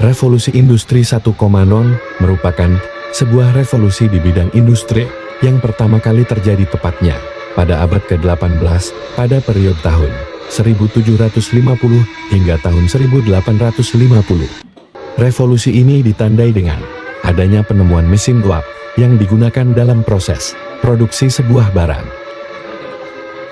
Revolusi Industri 1.0 merupakan sebuah revolusi di bidang industri yang pertama kali terjadi tepatnya pada abad ke-18 pada periode tahun 1750 hingga tahun 1850. Revolusi ini ditandai dengan adanya penemuan mesin uap yang digunakan dalam proses produksi sebuah barang.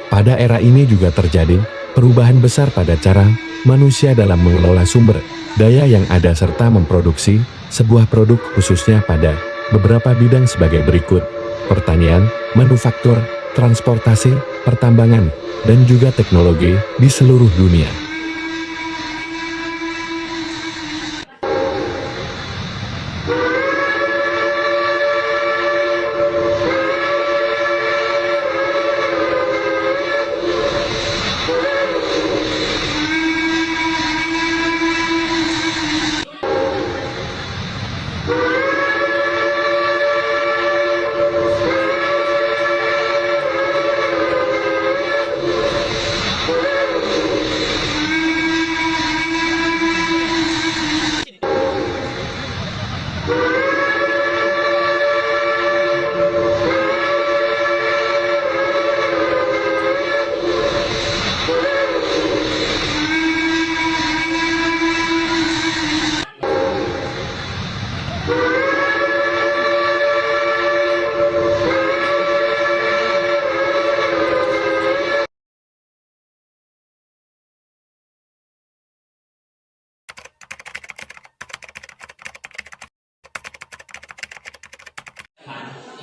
Pada era ini juga terjadi perubahan besar pada cara manusia dalam mengelola sumber daya yang ada serta memproduksi sebuah produk khususnya pada beberapa bidang sebagai berikut: pertanian, manufaktur, transportasi, pertambangan, dan juga teknologi di seluruh dunia.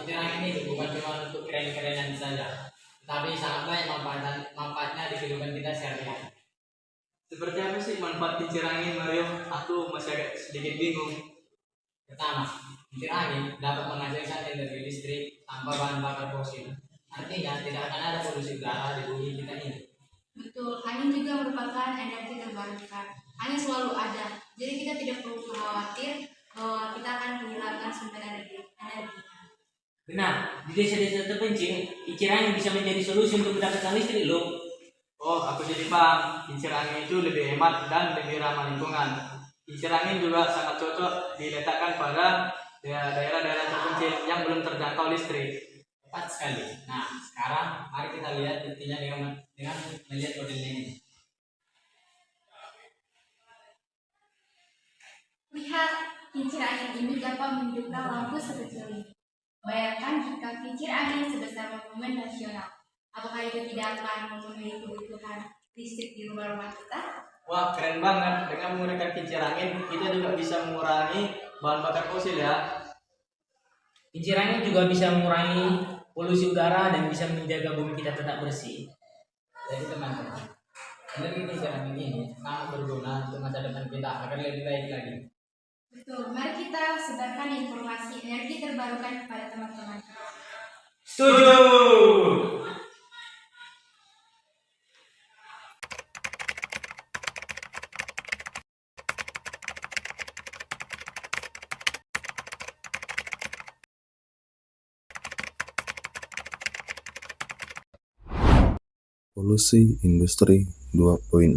Pikiran ini bukan cuma untuk keren-kerenan saja, tapi sangat banyak manfaatnya di kehidupan kita sehari-hari. Seperti apa sih manfaat kincir angin, Mario? Aku masih agak sedikit bingung. Pertama, kincir angin dapat menghasilkan energi listrik tanpa bahan bakar fosil. Artinya tidak akan ada polusi udara di bumi kita ini. Betul, angin juga merupakan energi terbarukan. Angin selalu ada, jadi kita tidak perlu khawatir bahwa kita akan kehilangan sumber energi. Benar, di desa-desa terpencil, kincir angin bisa menjadi solusi untuk mendapatkan listrik loh. Oh, aku jadi paham. Kincir angin itu lebih hemat dan lebih ramah lingkungan. Kincir angin juga sangat cocok diletakkan pada daerah-daerah terpencil yang belum terjangkau listrik. Tepat sekali. Nah, sekarang mari kita lihat buktinya dengan melihat modelnya ini. Lihat, kincir angin ini dapat menghidupkan lampu sekecil ini. Bayangkan jika kincir angin sebesar monumen nasional. Apakah itu tidak akan memenuhi kebutuhan listrik di rumah-rumah kita? Wah, keren banget. Dengan menggunakan kincir angin, kita juga bisa mengurangi bahan bakar fosil ya. Kincir angin juga bisa mengurangi polusi udara dan bisa menjaga bumi kita tetap bersih. Jadi teman-teman, energi kincir angin ini sangat berguna untuk masa depan kita agar lebih baik lagi. Betul, mari kita sebarkan informasi energi terbarukan kepada teman-teman. Setuju. Polusi Industri 2.0.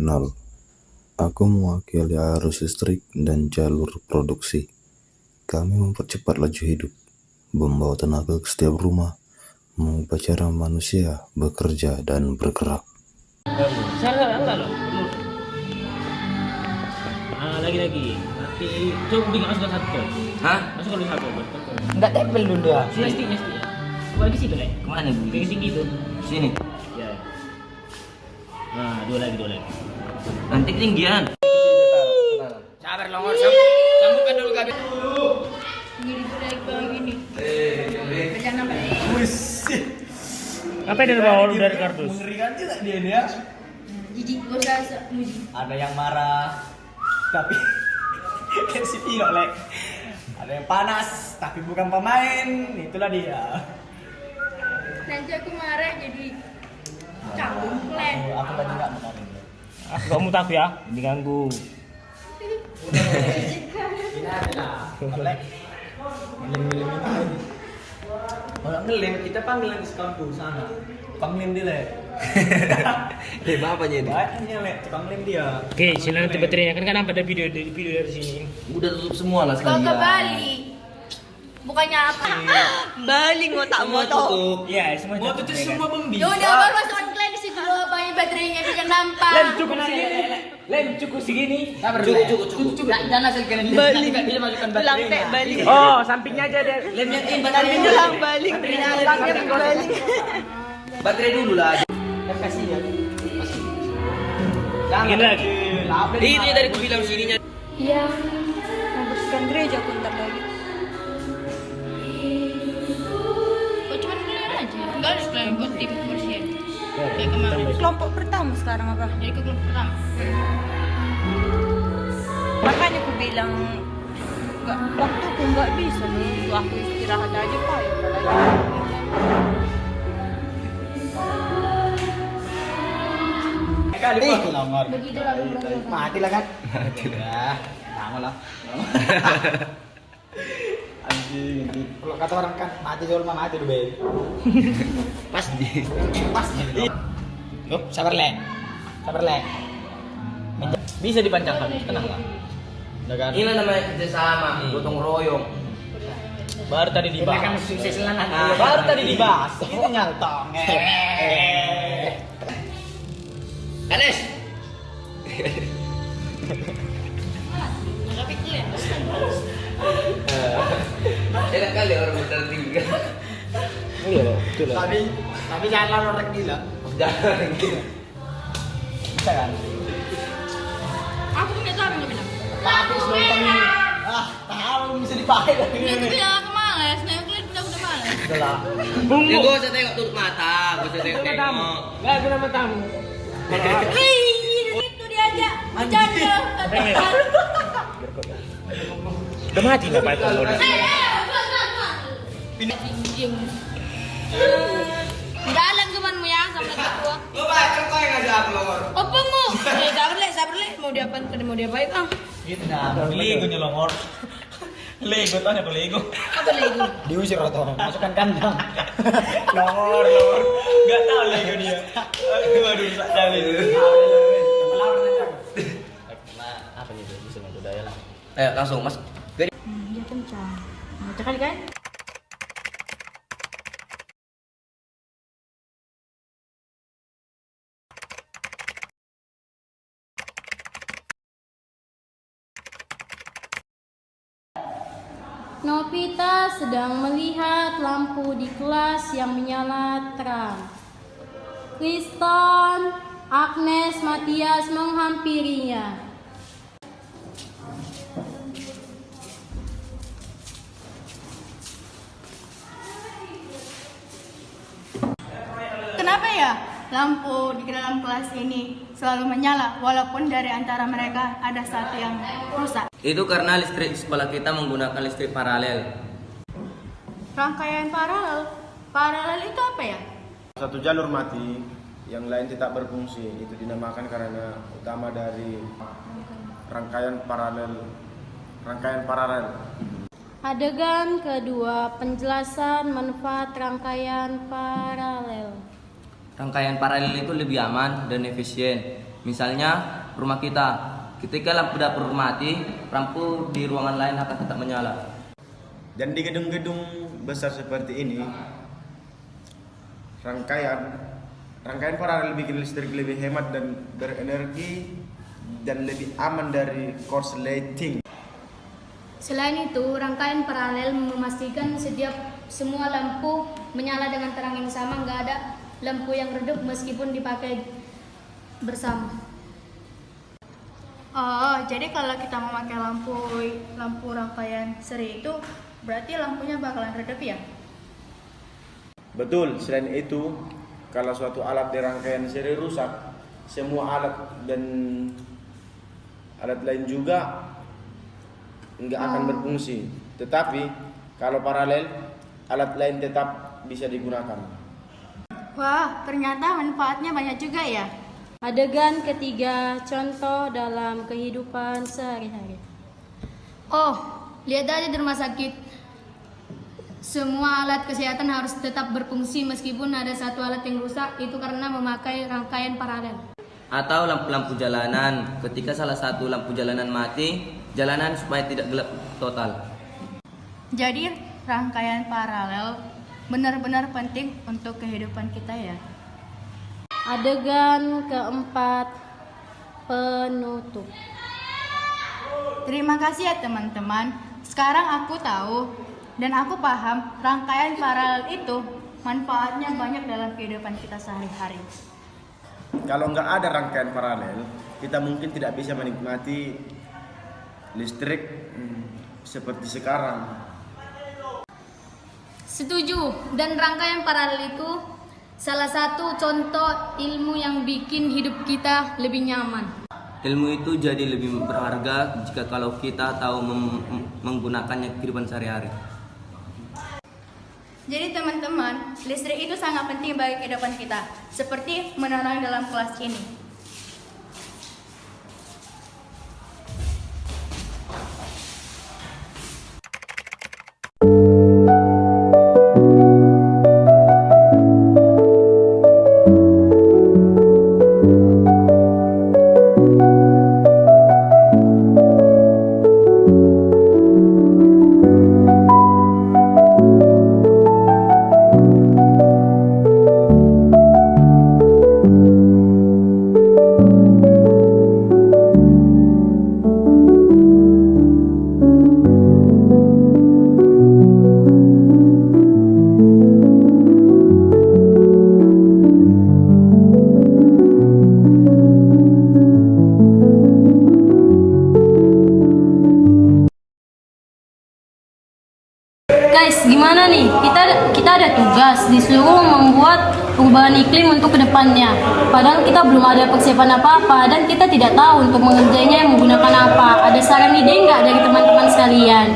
Aku mewakili arus listrik dan jalur produksi. Kami mempercepat laju hidup, membawa tenaga ke setiap rumah, mengubah cara manusia bekerja dan bergerak. Salah enggak loh. Lagi. Nanti coba bikin masukkan satu. Hah? Masukkan dulu satu. Enggak tempel dulu dah. Sini. Coba lagi situ lek. Kemana bu? Pegang tinggi tuh. Sini. Ya. Nah, dua lagi. Nanti ketinggian. Sabar longor, sambungkan dulu kabel. Ini naik begini. Jangan nampak. Apa yang dibawa lu dari kardus? Mengerikan juga dia. Jijik bosan muji. Ada yang marah, tapi kan si Pino lek. Ada yang panas, tapi bukan pemain. Itulah dia. Nanti aku marah jadi canggung plan. Aku tadi nggak mau ngomong. Kamu takut ya? Diganggu. Ini adalah Lek. Ngelem itu. Kalau ngelem kita panggil yang di kampung sana. Panggil dia lek. Lem apa jadi? Banyak lek tukang lem dia. Oke, sini nanti baterainya kan nampak ada video dari sini. Udah tutup semua lah Kau sekalian. ke Bali. Bukannya apa? Bali ngotak Semua motor. tutup. Iya, semua Mau tutup semua pembi. Yo, dia baru masukkan klaim di situ dulu banyak baterainya biar nampak. Lem cukup segini. Lem cukup segini. Sabar Cukup, dulu. cukup. Jangan hasilkan ini. Balik. Nanti nggak bisa masukkan baterai. Lantai balik. Oh, sampingnya aja deh. Lem yang ini Sampingnya lang balik. Lantai balik. Baterai dulu lah. Kasih ya. Bikin lagi. Itu ya dari ku bilang sininya. Iya. Membersihkan gereja aku ntar lagi. Kok cuma kalian aja? Enggak harus kalian buat tim bersih. Kayak kemarin. Kelompok pertama sekarang apa? Jadi ke kelompok pertama. Makanya aku bilang waktuku nggak bisa nih. Aku istirahat aja pak. Ya apalagi. Kali Pak. Nomor. Begitu lalu berapa? Mati lah kan? Mati lah. Lama lah. Anjing. Kalau kata orang kan mati jual mah mati dulu, Be. Pas di. Pas. Yup, sabar le. Sabar le. Bisa dipanjangkan, tenang lah. Udah kan? Ini namanya kerjasama, gotong royong. Baru tadi dibahas. Kan sukses lah nanti. Baru tadi dibahas. Itu nyaltong. Anes. Tapi kalian. Enak kali orang benar tinggal. Iya, betul lah. Tapi jangan orang gila. Jangan gitu. Bisa kan? Aku punya tahu nggak bilang. Tapi selontong ini. Tahu bisa dipakai lagi. Dia tuh bilang aku malas. Nah, kalian udah malas. Udah lah. Ini gue usah tengok tutup mata, gue usah tengok. Enggak kena matamu. Hei, itu diajak bercanda. Udah mati enggak Pak Tomo? Diem. Jalan temanmu ya sama tua. Lo kan kau yang ngajak aku longor. Apa mu? Sabar le. Mau diapain? Mau diapain bang? Gitu nah. Lego nyelongor. Lego tanya apa Lego? Apa lagi? Diusir atau masukkan kandang. Longor. Enggak tahu Lego dia. Aduh, sakit. Apa nih bisa budaya lah. Ayo langsung mas. Dia kencang. Mau kali kan? Novita sedang melihat lampu di kelas yang menyala terang. Kristen, Agnes, Matias menghampirinya. Kenapa ya lampu di dalam kelas ini selalu menyala walaupun dari antara mereka ada satu yang rusak? Itu karena listrik sekolah kita menggunakan listrik paralel. Rangkaian paralel. Paralel itu apa ya? Satu jalur mati, yang lain tetap berfungsi. Itu dinamakan karena utama dari rangkaian paralel. Adegan kedua, penjelasan manfaat rangkaian paralel. Rangkaian paralel itu lebih aman dan efisien. Misalnya rumah kita, ketika lampu dapur mati, lampu di ruangan lain akan tetap menyala. Dan di gedung-gedung besar seperti ini, rangkaian paralel bikin listrik lebih hemat dan berenergi dan lebih aman dari korsleting. Selain itu, rangkaian paralel memastikan semua lampu menyala dengan terang yang sama, nggak ada lampu yang redup meskipun dipakai bersama. Oh, jadi kalau kita memakai lampu rangkaian seri itu berarti lampunya bakalan redup ya? Betul, selain itu, kalau suatu alat di rangkaian seri rusak, semua alat dan alat lain juga nggak akan berfungsi. Tetapi kalau paralel, alat lain tetap bisa digunakan. Wah, ternyata manfaatnya banyak juga ya. Adegan ketiga, contoh dalam kehidupan sehari-hari. Oh, lihat aja di rumah sakit. Semua alat kesehatan harus tetap berfungsi meskipun ada satu alat yang rusak, itu karena memakai rangkaian paralel. Atau lampu-lampu jalanan, ketika salah satu lampu jalanan mati, jalanan supaya tidak gelap total. Jadi rangkaian paralel benar-benar penting untuk kehidupan kita ya. Adegan keempat, penutup. Terima kasih ya teman-teman. Sekarang aku tahu dan aku paham rangkaian paralel itu manfaatnya banyak dalam kehidupan kita sehari-hari. Kalau nggak ada rangkaian paralel, kita mungkin tidak bisa menikmati listrik seperti sekarang. Setuju, dan rangkaian paralel itu salah satu contoh ilmu yang bikin hidup kita lebih nyaman. Ilmu itu jadi lebih berharga jika kalau kita tahu menggunakannya kehidupan sehari-hari. Jadi teman-teman, listrik itu sangat penting bagi kehidupan kita, seperti menerang dalam kelas ini. Guys, gimana nih? Kita ada tugas disuruh membuat perubahan iklim untuk kedepannya. Padahal kita belum ada persiapan apa-apa dan kita tidak tahu untuk mengerjainya menggunakan apa. Ada saran ide nggak dari teman-teman sekalian?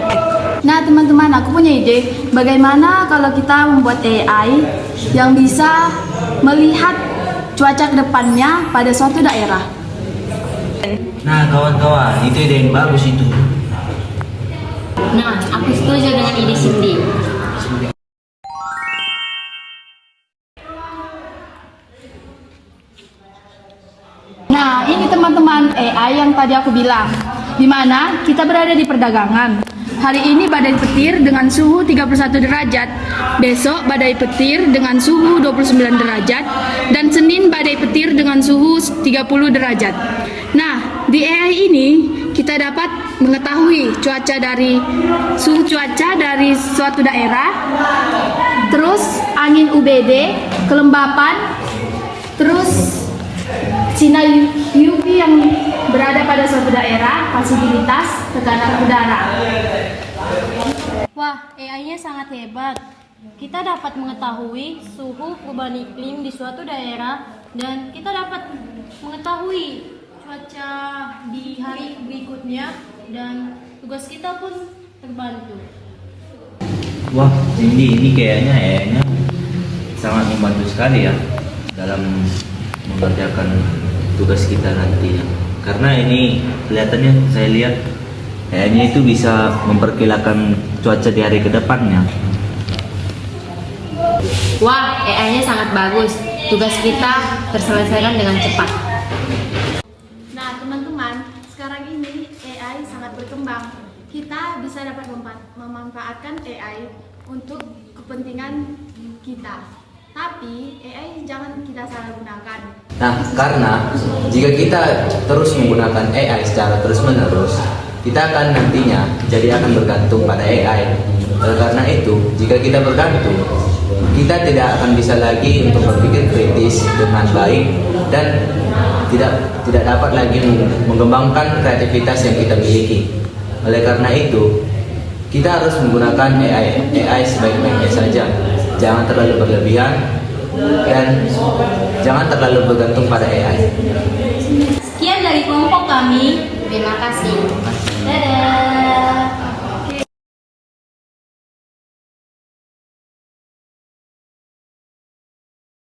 Nah teman-teman, aku punya ide. Bagaimana kalau kita membuat AI yang bisa melihat cuaca kedepannya pada suatu daerah? Nah kawan-kawan, itu ide yang bagus itu. Nah, aku setuju dengan ide Cindy. Nah, ini teman-teman AI yang tadi aku bilang, di mana kita berada di perdagangan. Hari ini badai petir dengan suhu 31 derajat, besok badai petir dengan suhu 29 derajat, dan Senin badai petir dengan suhu 30 derajat. Nah, di AI ini kita dapat mengetahui suhu cuaca dari suatu daerah, terus angin UBD, kelembapan, terus sinar UV yang berada pada suatu daerah, visibilitas, tekanan udara. Wah, AI-nya sangat hebat. Kita dapat mengetahui suhu perubahan iklim di suatu daerah dan kita dapat mengetahui cuaca di hari berikutnya dan tugas kita pun terbantu. Wah, ini kayaknya AI-nya sangat membantu sekali ya dalam mengerjakan tugas kita nantinya. Karena ini kelihatannya saya lihat AI-nya itu bisa memperkirakan cuaca di hari ke depannya. Wah, AI-nya sangat bagus. Tugas kita terselesaikan dengan cepat. Nah teman-teman, sekarang ini AI sangat berkembang. Kita bisa dapat memanfaatkan AI untuk kepentingan kita. Tapi AI jangan kita salah gunakan. Nah, karena jika kita terus menggunakan AI secara terus-menerus, kita akan nantinya akan bergantung pada AI. Karena itu, jika kita bergantung, kita tidak akan bisa lagi untuk berpikir kritis dengan baik dan tidak dapat lagi mengembangkan kreativitas yang kita miliki. Oleh karena itu, kita harus menggunakan AI sebaik-baiknya saja. Jangan terlalu berlebihan dan jangan terlalu bergantung pada AI. Sekian dari kelompok kami. Terima kasih.